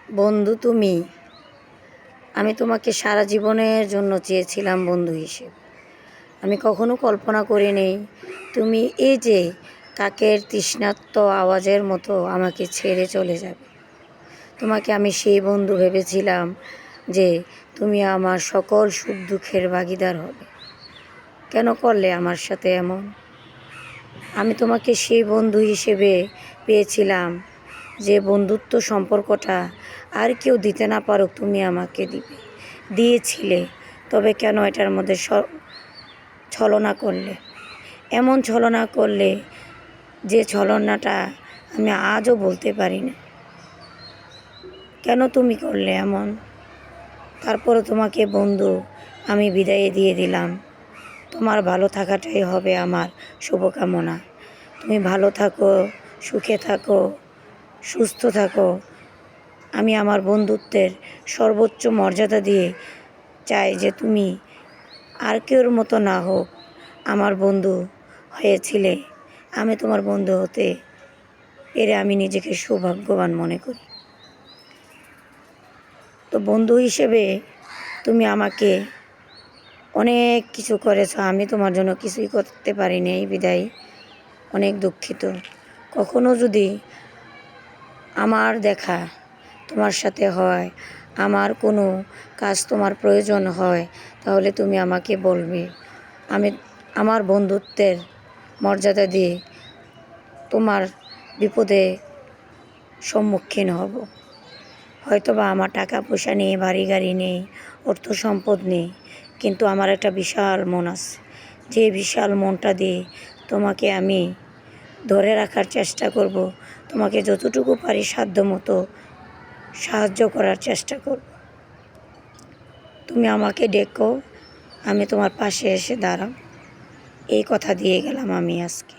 বন্ধু তুমি, আমি তোমাকে সারা জীবনের জন্য চেয়েছিলাম বন্ধু হিসেবে। আমি কখনো কল্পনা করিনি তুমি এই যে কাকের তৃষ্ণার্ত আওয়াজের মতো আমাকে ছেড়ে চলে যাবে। তোমাকে আমি সেই বন্ধু ভেবেছিলাম যে তুমি আমার সকল সুখ দুঃখের ভাগিদার হবে। কেন করলে আমার সাথে এমন? আমি তোমাকে সেই বন্ধু হিসেবে পেয়েছিলাম যে বন্ধুত্ব সম্পর্কটা আর কেউ দিতে না পারুক, তুমি আমাকে দিয়েছিলে। তবে কেন এটার মধ্যে ছলনা করলে? এমন ছলনা করলে যে ছলনাটা আমি আজও বলতে পারি না। কেন তুমি করলে এমন? তারপরে তোমাকে বন্ধু আমি বিদায় দিয়ে দিলাম। তোমার ভালো থাকাটাই হবে আমার শুভকামনা। তুমি ভালো থাকো, সুখে থাকো, সুস্থ থাকো। আমি আমার বন্ধুত্বের সর্বোচ্চ মর্যাদা দিয়ে চাই যে তুমি আর কেউর মতো না হোক, আমার বন্ধু হয়েছিলে। আমি তোমার বন্ধু হতে পেরে আমি নিজেকে সৌভাগ্যবান মনে করি। তো বন্ধু হিসেবে তুমি আমাকে অনেক কিছু করেছো, আমি তোমার জন্য কিছুই করতে পারিনি, এই বিদায় অনেক দুঃখিত। কখনো যদি আমার দেখা তোমার সাথে হয়, আমার কোনো কাজ তোমার প্রয়োজন হয়, তাহলে তুমি আমাকে বলবে। আমি আমার বন্ধুত্বের মর্যাদা দিয়ে তোমার বিপদে সম্মুখীন হব। হয়তোবা আমার টাকা পয়সা নেই, বাড়ি গাড়ি নেই, অর্থ সম্পদ নেই, কিন্তু আমার একটা বিশাল মন আছে। যে বিশাল মনটা দিয়ে তোমাকে আমি ধরে রাখার চেষ্টা করব। তোমাকে যতটুকু পারি সাধ্য মতো সাহায্য করার চেষ্টা করব। তুমি আমাকে ডেকো, আমি তোমার পাশে এসে দাঁড়াও। এই কথা দিয়ে গেলাম আমি আজকে।